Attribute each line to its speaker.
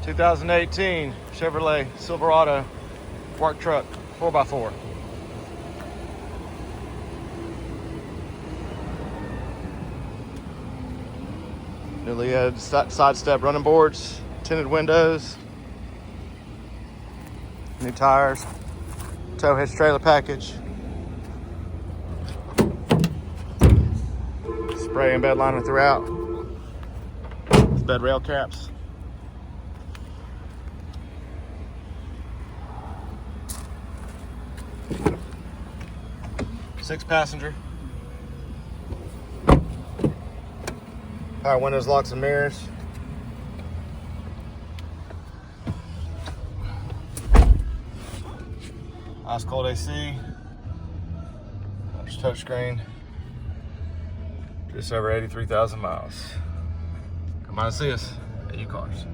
Speaker 1: 2018 Chevrolet Silverado work truck 4x4. Newly added side step running boards, tinted windows, new tires, tow hitch trailer package, spray and bed liner throughout, with bed rail caps. Six passenger. Power windows, locks, and mirrors. Ice cold AC. There's touchscreen. Just over 83,000 miles. Come on and see us at U-Cars.